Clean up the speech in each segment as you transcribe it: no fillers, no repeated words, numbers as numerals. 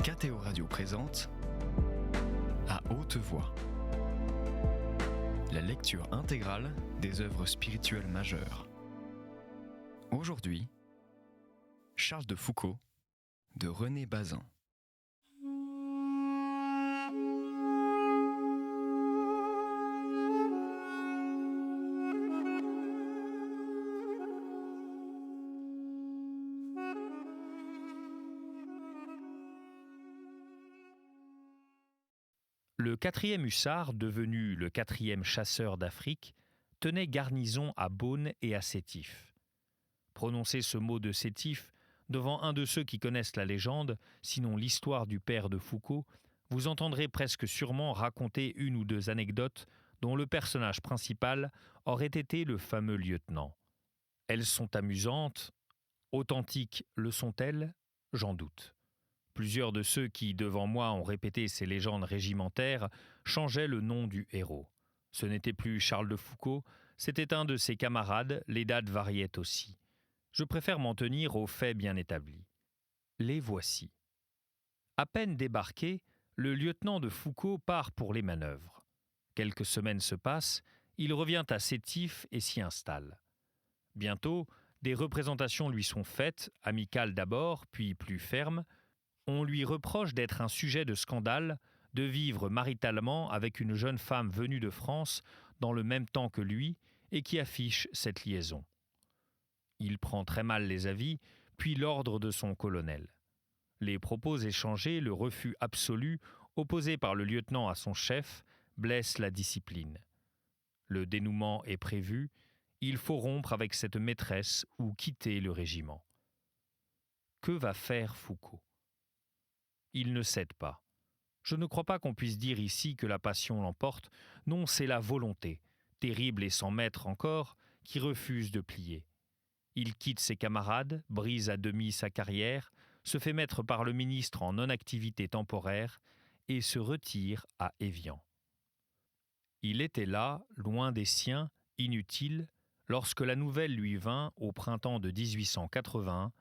KTO Radio présente À haute voix, la lecture intégrale des œuvres spirituelles majeures. Aujourd'hui, Charles de Foucault de René Bazin. Le 4e hussard, devenu le 4e chasseur d'Afrique, tenait garnison à Beaune et à Sétif. Prononcez ce mot de Sétif devant un de ceux qui connaissent la légende, sinon l'histoire du père de Foucault, vous entendrez presque sûrement raconter une ou deux anecdotes dont le personnage principal aurait été le fameux lieutenant. Elles sont amusantes, authentiques le sont-elles ? J'en doute. Plusieurs de ceux qui, devant moi, ont répété ces légendes régimentaires changeaient le nom du héros. Ce n'était plus Charles de Foucault, c'était un de ses camarades, les dates variaient aussi. Je préfère m'en tenir aux faits bien établis. Les voici. À peine débarqué, le lieutenant de Foucault part pour les manœuvres. Quelques semaines se passent, il revient à Sétif et s'y installe. Bientôt, des représentations lui sont faites, amicales d'abord, puis plus fermes. On lui reproche d'être un sujet de scandale, de vivre maritalement avec une jeune femme venue de France dans le même temps que lui et qui affiche cette liaison. Il prend très mal les avis, puis l'ordre de son colonel. Les propos échangés, le refus absolu, opposé par le lieutenant à son chef, blessent la discipline. Le dénouement est prévu, il faut rompre avec cette maîtresse ou quitter le régiment. Que va faire Foucault ? Il ne cède pas. Je ne crois pas qu'on puisse dire ici que la passion l'emporte. Non, c'est la volonté, terrible et sans maître encore, qui refuse de plier. Il quitte ses camarades, brise à demi sa carrière, se fait mettre par le ministre en non-activité temporaire et se retire à Évian. Il était là, loin des siens, inutile, lorsque la nouvelle lui vint, au printemps de 1881,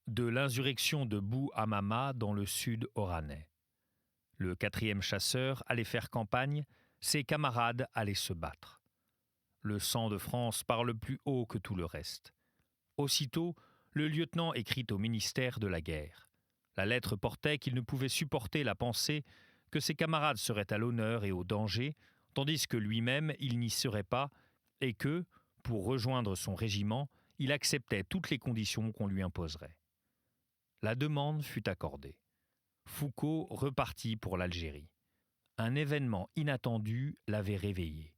de l'insurrection de Bou Amama dans le sud oranais. Le 4e chasseur allait faire campagne, ses camarades allaient se battre. Le sang de France parle plus haut que tout le reste. Aussitôt, le lieutenant écrit au ministère de la guerre. La lettre portait qu'il ne pouvait supporter la pensée que ses camarades seraient à l'honneur et au danger, tandis que lui-même, il n'y serait pas, et que, pour rejoindre son régiment, il acceptait toutes les conditions qu'on lui imposerait. La demande fut accordée. Foucault repartit pour l'Algérie. Un événement inattendu l'avait réveillé.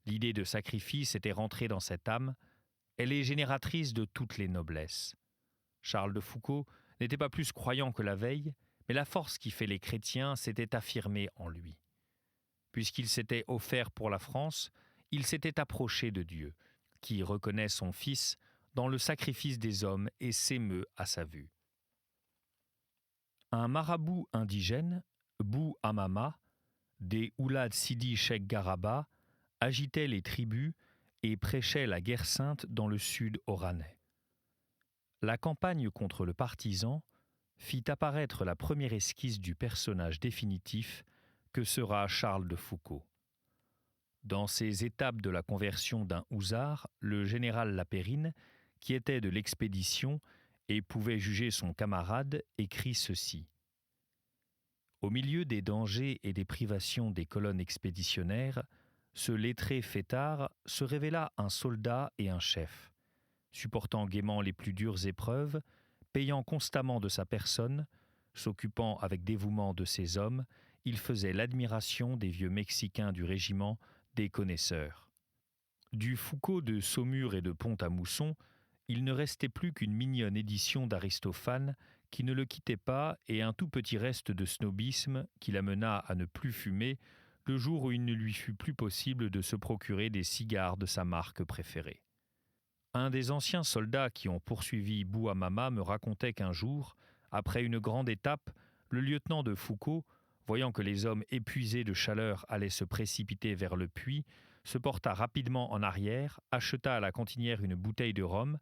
L'idée de sacrifice était rentrée dans cette âme. Elle est génératrice de toutes les noblesses. Charles de Foucault n'était pas plus croyant que la veille, mais la force qui fait les chrétiens s'était affirmée en lui. Puisqu'il s'était offert pour la France, il s'était approché de Dieu, qui reconnaît son Fils dans le sacrifice des hommes et s'émeut à sa vue. Un marabout indigène, Bou Amama, des Oulad Sidi Cheikh Garaba, agitait les tribus et prêchait la guerre sainte dans le sud oranais. La campagne contre le partisan fit apparaître la première esquisse du personnage définitif que sera Charles de Foucault. Dans ces étapes de la conversion d'un hussard, le général Lapérine, qui était de l'expédition et pouvait juger son camarade, écrit ceci. Au milieu des dangers et des privations des colonnes expéditionnaires, ce lettré fêtard se révéla un soldat et un chef. Supportant gaiement les plus dures épreuves, payant constamment de sa personne, s'occupant avec dévouement de ses hommes, il faisait l'admiration des vieux Mexicains du régiment, des connaisseurs. Du Foucault de Saumur et de Pont-à-Mousson, il ne restait plus qu'une mignonne édition d'Aristophane qui ne le quittait pas et un tout petit reste de snobisme qui l'amena à ne plus fumer le jour où il ne lui fut plus possible de se procurer des cigares de sa marque préférée. Un des anciens soldats qui ont poursuivi Bou Amama me racontait qu'un jour, après une grande étape, le lieutenant de Foucault, voyant que les hommes épuisés de chaleur allaient se précipiter vers le puits, se porta rapidement en arrière, acheta à la cantinière une bouteille de rhum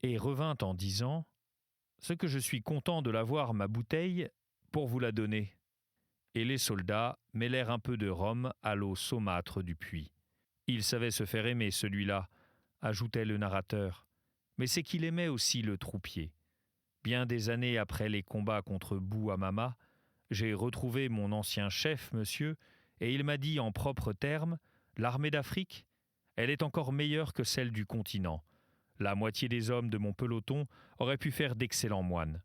et revint en disant « Ce que je suis content de l'avoir, ma bouteille, pour vous la donner. » Et les soldats mêlèrent un peu de rhum à l'eau saumâtre du puits. « Il savait se faire aimer, celui-là, » ajoutait le narrateur. « Mais c'est qu'il aimait aussi le troupier. Bien des années après les combats contre Bouamama, j'ai retrouvé mon ancien chef, monsieur, et il m'a dit en propres termes, « L'armée d'Afrique, elle est encore meilleure que celle du continent. La moitié des hommes de mon peloton auraient pu faire d'excellents moines. »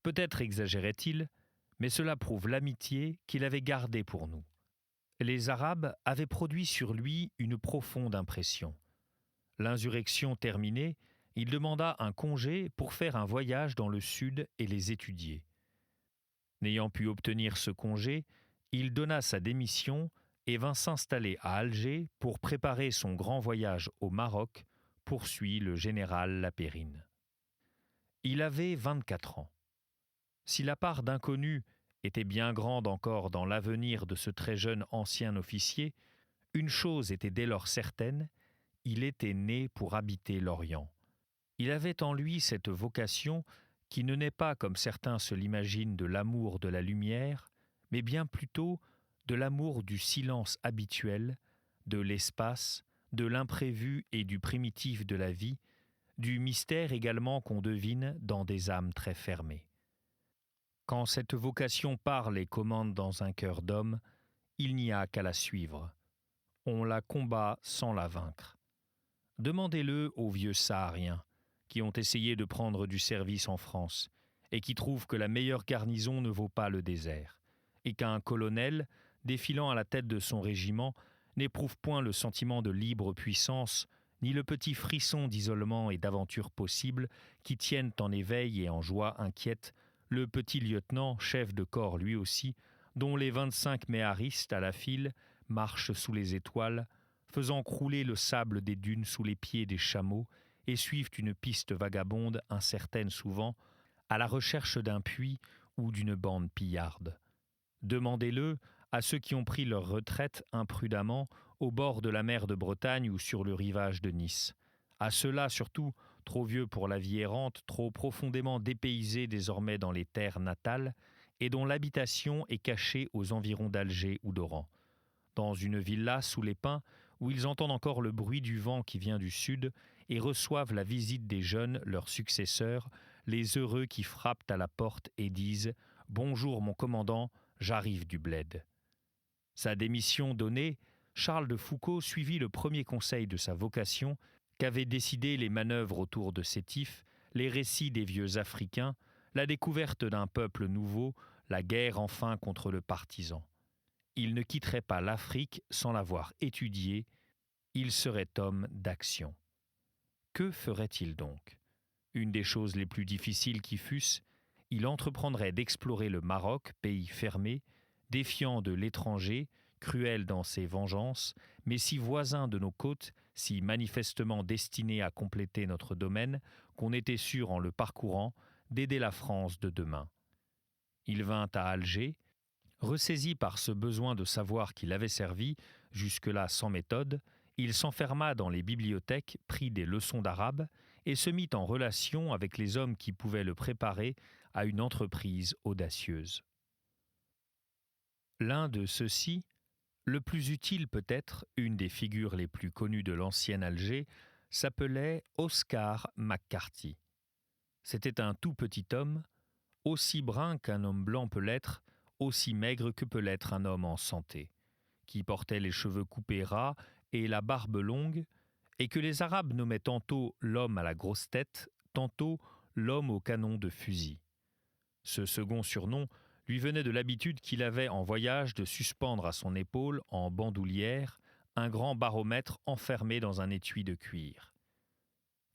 Peut-être exagérait-il, mais cela prouve l'amitié qu'il avait gardée pour nous. Les Arabes avaient produit sur lui une profonde impression. L'insurrection terminée, il demanda un congé pour faire un voyage dans le sud et les étudier. N'ayant pu obtenir ce congé, il donna sa démission et vint s'installer à Alger pour préparer son grand voyage au Maroc, poursuit le général Lapérine. Il avait 24 ans. Si la part d'inconnu était bien grande encore dans l'avenir de ce très jeune ancien officier, une chose était dès lors certaine, il était né pour habiter l'Orient. Il avait en lui cette vocation qui ne naît pas, comme certains se l'imaginent, de l'amour de la lumière, mais bien plutôt de l'amour du silence habituel, de l'espace, de l'imprévu et du primitif de la vie, du mystère également qu'on devine dans des âmes très fermées. Quand cette vocation parle et commande dans un cœur d'homme, il n'y a qu'à la suivre. On la combat sans la vaincre. Demandez-le aux vieux Sahariens qui ont essayé de prendre du service en France et qui trouvent que la meilleure garnison ne vaut pas le désert, et qu'un colonel, défilant à la tête de son régiment, n'éprouve point le sentiment de libre puissance, ni le petit frisson d'isolement et d'aventure possible qui tiennent en éveil et en joie inquiète le petit lieutenant, chef de corps lui aussi, dont les 25 méharistes à la file marchent sous les étoiles, faisant crouler le sable des dunes sous les pieds des chameaux et suivent une piste vagabonde, incertaine souvent, à la recherche d'un puits ou d'une bande pillarde. Demandez-le à ceux qui ont pris leur retraite imprudemment au bord de la mer de Bretagne ou sur le rivage de Nice. À ceux-là surtout, trop vieux pour la vie errante, trop profondément dépaysés désormais dans les terres natales, et dont l'habitation est cachée aux environs d'Alger ou d'Oran. Dans une villa sous les pins, où ils entendent encore le bruit du vent qui vient du sud et reçoivent la visite des jeunes, leurs successeurs, les heureux qui frappent à la porte et disent « Bonjour mon commandant, j'arrive du bled ». Sa démission donnée, Charles de Foucauld suivit le premier conseil de sa vocation qu'avaient décidé les manœuvres autour de Sétif, les récits des vieux Africains, la découverte d'un peuple nouveau, la guerre enfin contre le partisan. Il ne quitterait pas l'Afrique sans l'avoir étudiée, il serait homme d'action. Que ferait-il donc ? Une des choses les plus difficiles qui fussent, il entreprendrait d'explorer le Maroc, pays fermé, défiant de l'étranger, cruel dans ses vengeances, mais si voisin de nos côtes, si manifestement destiné à compléter notre domaine, qu'on était sûr en le parcourant d'aider la France de demain. Il vint à Alger, ressaisi par ce besoin de savoir qui l'avait servi, jusque-là sans méthode, il s'enferma dans les bibliothèques, prit des leçons d'arabe et se mit en relation avec les hommes qui pouvaient le préparer à une entreprise audacieuse. L'un de ceux-ci, le plus utile peut-être, une des figures les plus connues de l'ancien Alger, s'appelait Oscar McCarthy. C'était un tout petit homme, aussi brun qu'un homme blanc peut l'être, aussi maigre que peut l'être un homme en santé, qui portait les cheveux coupés ras et la barbe longue, et que les Arabes nommaient tantôt l'homme à la grosse tête, tantôt l'homme au canon de fusil. Ce second surnom lui venait de l'habitude qu'il avait en voyage de suspendre à son épaule, en bandoulière, un grand baromètre enfermé dans un étui de cuir.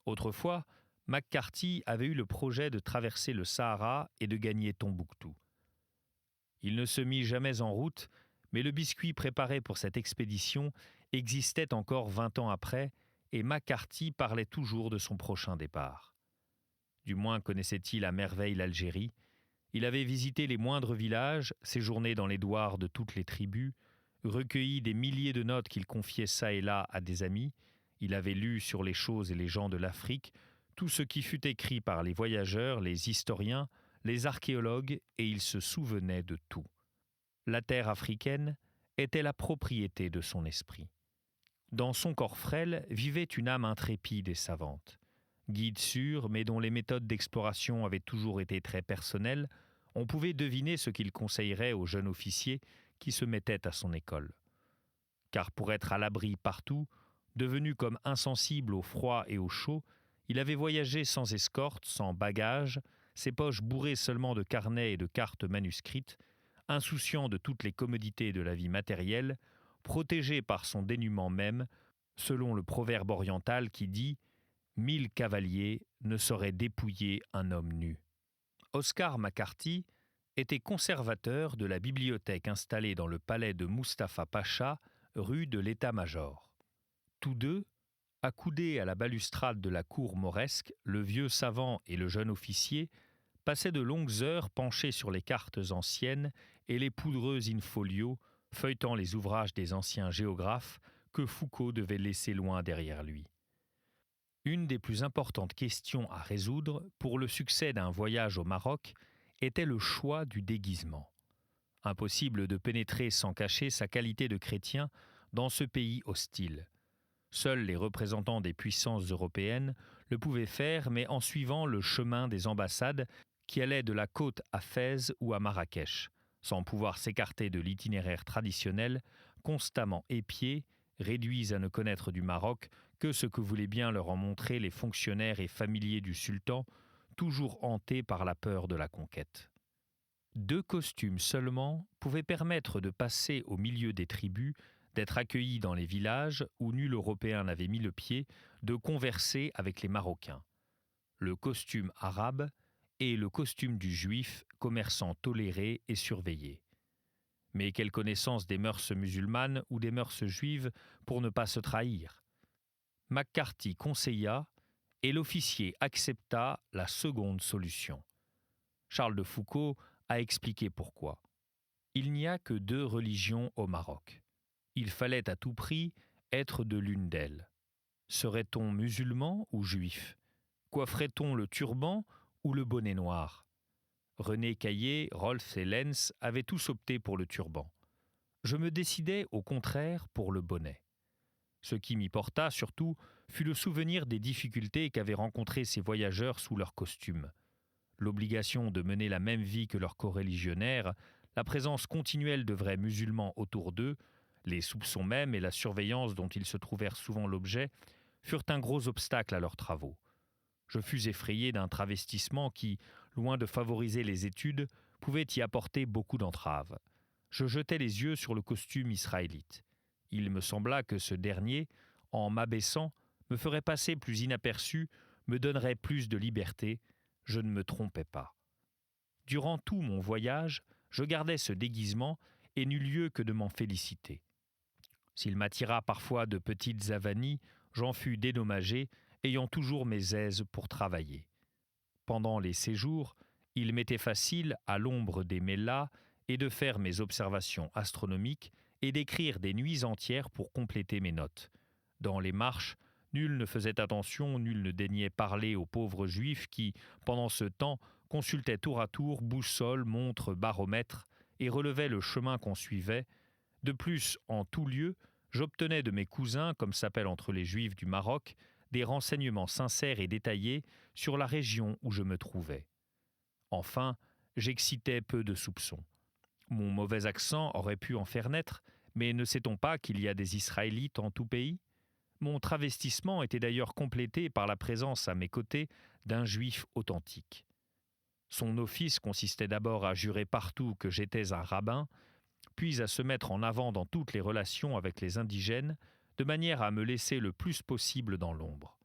Autrefois, McCarthy avait eu le projet de traverser le Sahara et de gagner Tombouctou. Il ne se mit jamais en route, mais le biscuit préparé pour cette expédition existait encore 20 ans après, et McCarthy parlait toujours de son prochain départ. Du moins connaissait-il à merveille l'Algérie. Il avait visité les moindres villages, séjourné dans les douars de toutes les tribus, recueilli des milliers de notes qu'il confiait çà et là à des amis. Il avait lu sur les choses et les gens de l'Afrique tout ce qui fut écrit par les voyageurs, les historiens, les archéologues et il se souvenait de tout. La terre africaine était la propriété de son esprit. Dans son corps frêle vivait une âme intrépide et savante. Guide sûr, mais dont les méthodes d'exploration avaient toujours été très personnelles, on pouvait deviner ce qu'il conseillerait aux jeunes officiers qui se mettaient à son école. Car pour être à l'abri partout, devenu comme insensible au froid et au chaud, il avait voyagé sans escorte, sans bagages, ses poches bourrées seulement de carnets et de cartes manuscrites, insouciant de toutes les commodités de la vie matérielle, protégé par son dénuement même, selon le proverbe oriental qui dit « 1000 cavaliers ne sauraient dépouiller un homme nu ». Oscar McCarthy était conservateur de la bibliothèque installée dans le palais de Mustapha Pacha, rue de l'État-major. Tous deux, accoudés à la balustrade de la cour mauresque, le vieux savant et le jeune officier passaient de longues heures penchés sur les cartes anciennes et les poudreux in-folio, feuilletant les ouvrages des anciens géographes que Foucault devait laisser loin derrière lui. Une des plus importantes questions à résoudre pour le succès d'un voyage au Maroc était le choix du déguisement. Impossible de pénétrer sans cacher sa qualité de chrétien dans ce pays hostile. Seuls les représentants des puissances européennes le pouvaient faire, mais en suivant le chemin des ambassades qui allaient de la côte à Fès ou à Marrakech, sans pouvoir s'écarter de l'itinéraire traditionnel, constamment épiés, réduits à ne connaître du Maroc que ce que voulaient bien leur en montrer les fonctionnaires et familiers du sultan, toujours hantés par la peur de la conquête. 2 costumes seulement pouvaient permettre de passer au milieu des tribus, d'être accueillis dans les villages où nul Européen n'avait mis le pied, de converser avec les Marocains. Le costume arabe et le costume du juif, commerçant toléré et surveillé. Mais quelle connaissance des mœurs musulmanes ou des mœurs juives pour ne pas se trahir ? McCarthy conseilla et l'officier accepta la seconde solution. Charles de Foucault a expliqué pourquoi. Il n'y a que 2 religions au Maroc. Il fallait à tout prix être de l'une d'elles. Serait-on musulman ou juif ? Coifferait-on le turban ou le bonnet noir ? René Caillé, Rolf et Lenz avaient tous opté pour le turban. Je me décidai au contraire pour le bonnet. Ce qui m'y porta surtout fut le souvenir des difficultés qu'avaient rencontrées ces voyageurs sous leurs costumes. L'obligation de mener la même vie que leurs coreligionnaires, la présence continuelle de vrais musulmans autour d'eux, les soupçons même et la surveillance dont ils se trouvèrent souvent l'objet, furent un gros obstacle à leurs travaux. Je fus effrayé d'un travestissement qui, loin de favoriser les études, pouvait y apporter beaucoup d'entraves. Je jetai les yeux sur le costume israélite. Il me sembla que ce dernier, en m'abaissant, me ferait passer plus inaperçu, me donnerait plus de liberté. Je ne me trompais pas. Durant tout mon voyage, je gardai ce déguisement et n'eus lieu que de m'en féliciter. S'il m'attira parfois de petites avanies, j'en fus dédommagé, ayant toujours mes aises pour travailler. Pendant les séjours, il m'était facile, à l'ombre des mélats, et de faire mes observations astronomiques et d'écrire des nuits entières pour compléter mes notes. Dans les marches, nul ne faisait attention, nul ne daignait parler aux pauvres juifs qui, pendant ce temps, consultaient tour à tour boussole, montre, baromètre et relevaient le chemin qu'on suivait. De plus, en tout lieu, j'obtenais de mes cousins, comme s'appelle entre les juifs du Maroc, des renseignements sincères et détaillés sur la région où je me trouvais. Enfin, j'excitais peu de soupçons. Mon mauvais accent aurait pu en faire naître, mais ne sait-on pas qu'il y a des Israélites en tout pays ? Mon travestissement était d'ailleurs complété par la présence à mes côtés d'un juif authentique. Son office consistait d'abord à jurer partout que j'étais un rabbin, puis à se mettre en avant dans toutes les relations avec les indigènes, de manière à me laisser le plus possible dans l'ombre.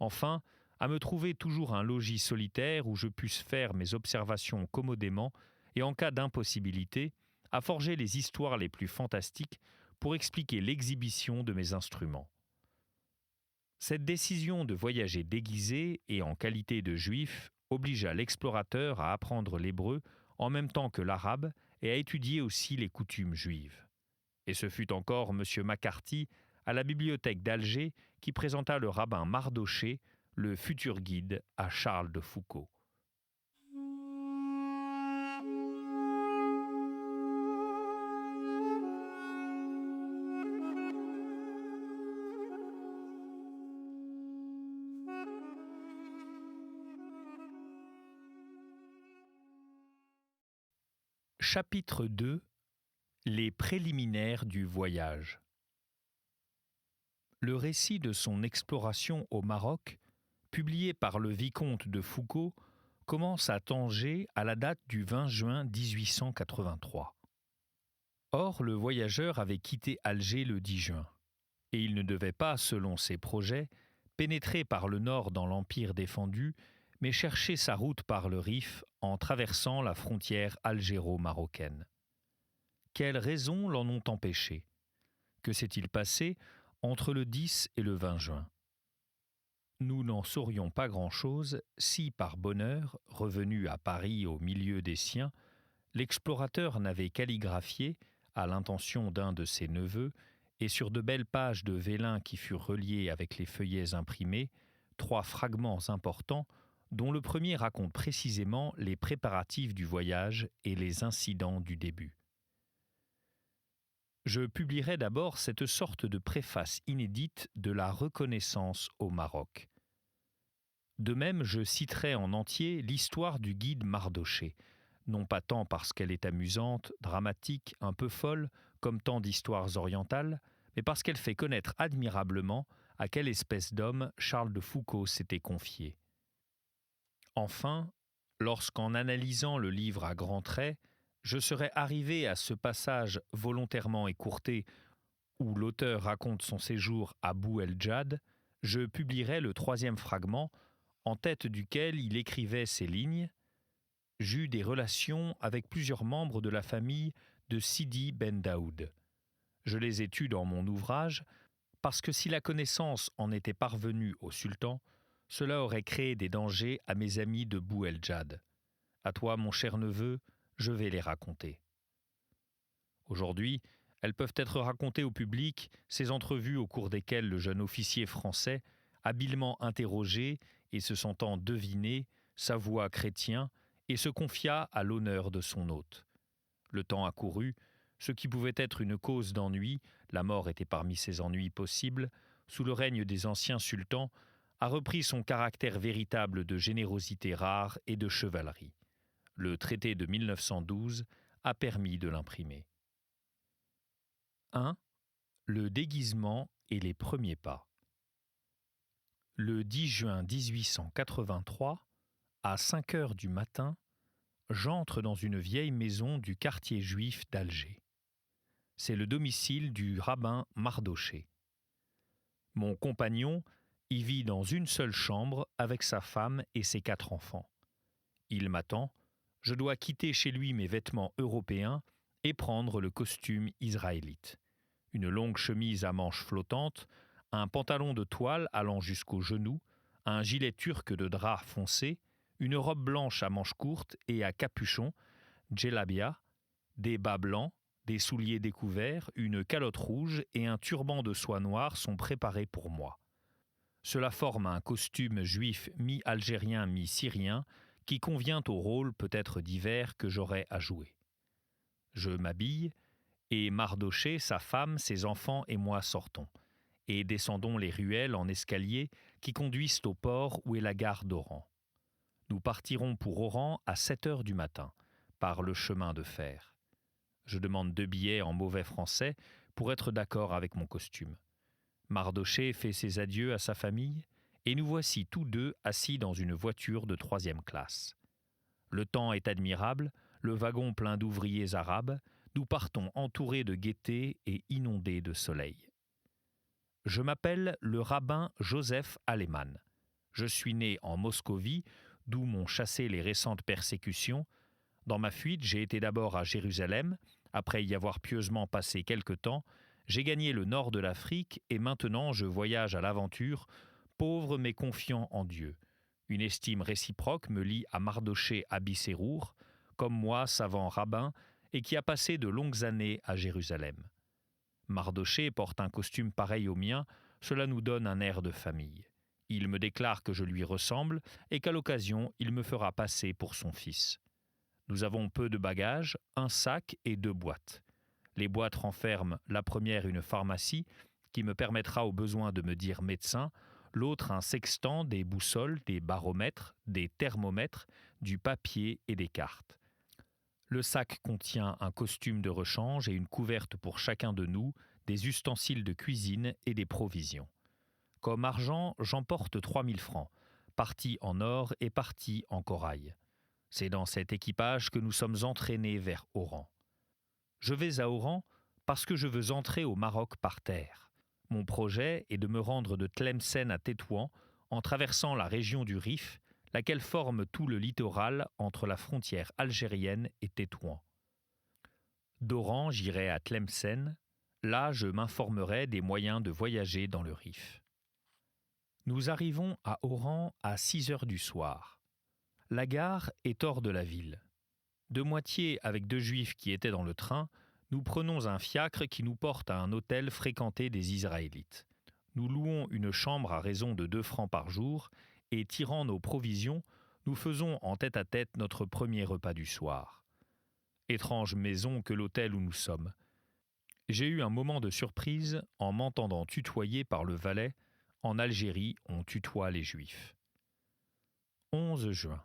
Enfin, à me trouver toujours un logis solitaire où je puisse faire mes observations commodément et en cas d'impossibilité, à forger les histoires les plus fantastiques pour expliquer l'exhibition de mes instruments. Cette décision de voyager déguisé et en qualité de juif obligea l'explorateur à apprendre l'hébreu en même temps que l'arabe et à étudier aussi les coutumes juives. Et ce fut encore M. McCarthy, à la bibliothèque d'Alger, qui présenta le rabbin Mardoché, le futur guide à Charles de Foucault. Chapitre 2. Les préliminaires du voyage. Le récit de son exploration au Maroc, publié par le vicomte de Foucauld, commence à Tanger à la date du 20 juin 1883. Or, le voyageur avait quitté Alger le 10 juin, et il ne devait pas, selon ses projets, pénétrer par le nord dans l'empire défendu, mais chercher sa route par le Rif en traversant la frontière algéro-marocaine. Quelles raisons l'en ont empêché ? Que s'est-il passé entre le 10 et le 20 juin ? Nous n'en saurions pas grand-chose si, par bonheur, revenu à Paris au milieu des siens, l'explorateur n'avait calligraphié, à l'intention d'un de ses neveux, et sur de belles pages de vélin qui furent reliées avec les feuillets imprimés, 3 fragments importants, dont le premier raconte précisément les préparatifs du voyage et les incidents du début. Je publierai d'abord cette sorte de préface inédite de la reconnaissance au Maroc. De même, je citerai en entier l'histoire du guide Mardochée, non pas tant parce qu'elle est amusante, dramatique, un peu folle, comme tant d'histoires orientales, mais parce qu'elle fait connaître admirablement à quelle espèce d'homme Charles de Foucauld s'était confié. Enfin, lorsqu'en analysant le livre à grands traits, je serais arrivé à ce passage volontairement écourté où l'auteur raconte son séjour à Bou el-Djad, je publierai le 3e fragment, en tête duquel il écrivait ces lignes « J'eus des relations avec plusieurs membres de la famille de Sidi ben Daoud. Je les ai tus dans mon ouvrage parce que si la connaissance en était parvenue au sultan, cela aurait créé des dangers à mes amis de Bou el-Djad. À toi, mon cher neveu, je vais les raconter. » Aujourd'hui, elles peuvent être racontées au public, ces entrevues au cours desquelles le jeune officier français, habilement interrogé et se sentant deviné, s'avoua chrétien et se confia à l'honneur de son hôte. Le temps accourut, ce qui pouvait être une cause d'ennui, la mort était parmi ces ennuis possibles, sous le règne des anciens sultans, a repris son caractère véritable de générosité rare et de chevalerie. Le traité de 1912 a permis de l'imprimer. 1. Le déguisement et les premiers pas. Le 10 juin 1883, à 5 heures du matin, j'entre dans une vieille maison du quartier juif d'Alger. C'est le domicile du rabbin Mardochée. Mon compagnon y vit dans une seule chambre avec sa femme et ses 4 enfants. Il m'attend. Je dois quitter chez lui mes vêtements européens et prendre le costume israélite. Une longue chemise à manches flottantes, un pantalon de toile allant jusqu'aux genoux, un gilet turc de drap foncé, une robe blanche à manches courtes et à capuchon, djellabia, des bas blancs, des souliers découverts, une calotte rouge et un turban de soie noire sont préparés pour moi. Cela forme un costume juif mi-algérien, mi-syrien, qui convient au rôle peut-être divers que j'aurai à jouer. Je m'habille, et Mardochée, sa femme, ses enfants et moi sortons, et descendons les ruelles en escalier qui conduisent au port où est la gare d'Oran. Nous partirons pour Oran à 7 heures du matin, par le chemin de fer. Je demande 2 billets en mauvais français pour être d'accord avec mon costume. Mardochée fait ses adieux à sa famille, et nous voici tous deux assis dans une voiture de 3e classe. Le temps est admirable, le wagon plein d'ouvriers arabes, nous partons entourés de gaieté et inondés de soleil. Je m'appelle le rabbin Joseph Aleman. Je suis né en Moscovie, d'où m'ont chassé les récentes persécutions. Dans ma fuite, j'ai été d'abord à Jérusalem. Après y avoir pieusement passé quelque temps, j'ai gagné le nord de l'Afrique et maintenant je voyage à l'aventure, pauvre mais confiant en Dieu. Une estime réciproque me lie à Mardochée Abissérour, comme moi, savant rabbin, et qui a passé de longues années à Jérusalem. Mardochée porte un costume pareil au mien, cela nous donne un air de famille. Il me déclare que je lui ressemble et qu'à l'occasion, il me fera passer pour son fils. Nous avons peu de bagages, un sac et 2 boîtes. Les boîtes renferment la première une pharmacie qui me permettra au besoin de me dire médecin, l'autre un sextant, des boussoles, des baromètres, des thermomètres, du papier et des cartes. Le sac contient un costume de rechange et une couverte pour chacun de nous, des ustensiles de cuisine et des provisions. Comme argent, j'emporte 3000 francs, partie en or et partie en corail. C'est dans cet équipage que nous sommes entraînés vers Oran. Je vais à Oran parce que je veux entrer au Maroc par terre. Mon projet est de me rendre de Tlemcen à Tétouan en traversant la région du Rif, laquelle forme tout le littoral entre la frontière algérienne et Tétouan. D'Oran, j'irai à Tlemcen. Là, je m'informerai des moyens de voyager dans le Rif. Nous arrivons à Oran à 6 heures du soir. La gare est hors de la ville. De moitié avec 2 Juifs qui étaient dans le train, nous prenons un fiacre qui nous porte à un hôtel fréquenté des Israélites. Nous louons une chambre à raison de 2 francs par jour et, tirant nos provisions, nous faisons en tête-à-tête notre premier repas du soir. Étrange maison que l'hôtel où nous sommes. J'ai eu un moment de surprise en m'entendant tutoyer par le valet. En Algérie, on tutoie les Juifs. 11 juin.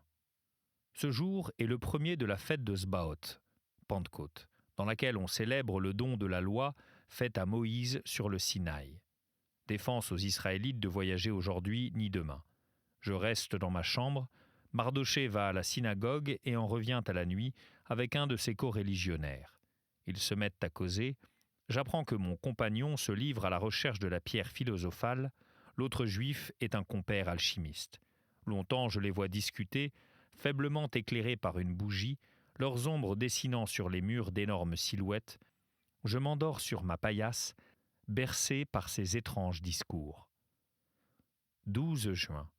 Ce jour est le premier de la fête de Sbaot, Pentecôte, dans laquelle on célèbre le don de la loi faite à Moïse sur le Sinaï. Défense aux Israélites de voyager aujourd'hui ni demain. Je reste dans ma chambre. Mardoché va à la synagogue et en revient à la nuit avec un de ses coreligionnaires. Ils se mettent à causer. J'apprends que mon compagnon se livre à la recherche de la pierre philosophale. L'autre juif est un compère alchimiste. Longtemps je les vois discuter, faiblement éclairés par une bougie, leurs ombres dessinant sur les murs d'énormes silhouettes. Je m'endors sur ma paillasse, bercé par ces étranges discours. 12 juin.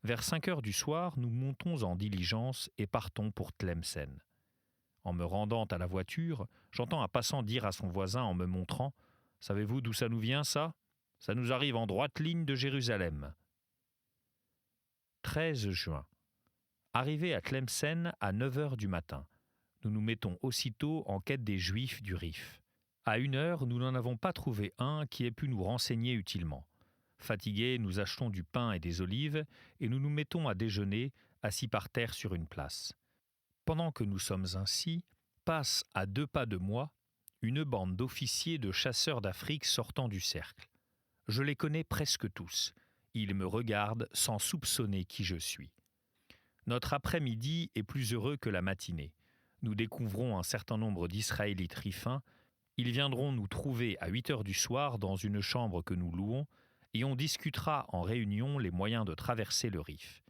Vers 5 heures du soir, nous montons en diligence et partons pour Tlemcen. En me rendant à la voiture, j'entends un passant dire à son voisin en me montrant « Savez-vous d'où ça nous vient, ça ? Ça nous arrive en droite ligne de Jérusalem. » 13 juin. Arrivé à Tlemcen à 9 heures du matin. Nous nous mettons aussitôt en quête des Juifs du Rif. À 1 heure, nous n'en avons pas trouvé un qui ait pu nous renseigner utilement. Fatigués, nous achetons du pain et des olives et nous nous mettons à déjeuner, assis par terre sur une place. Pendant que nous sommes ainsi, passe à 2 pas de moi une bande d'officiers de chasseurs d'Afrique sortant du cercle. Je les connais presque tous. Ils me regardent sans soupçonner qui je suis. Notre après-midi est plus heureux que la matinée. Nous découvrons un certain nombre d'Israélites rifains. Ils viendront nous trouver à 8 heures du soir dans une chambre que nous louons et on discutera en réunion les moyens de traverser le Rif.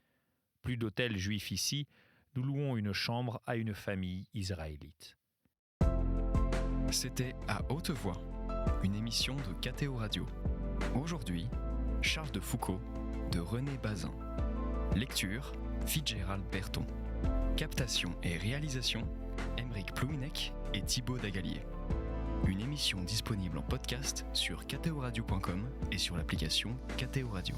Plus d'hôtel juif ici, nous louons une chambre à une famille israélite. C'était À Haute Voix, une émission de KTO Radio. Aujourd'hui, Charles de Foucault de René Bazin. Lecture, Fitzgerald Berton. Captation et réalisation, Aymeric Plouinec et Thibaut Dagalier. Une émission disponible en podcast sur ktoradio.com et sur l'application KTO Radio.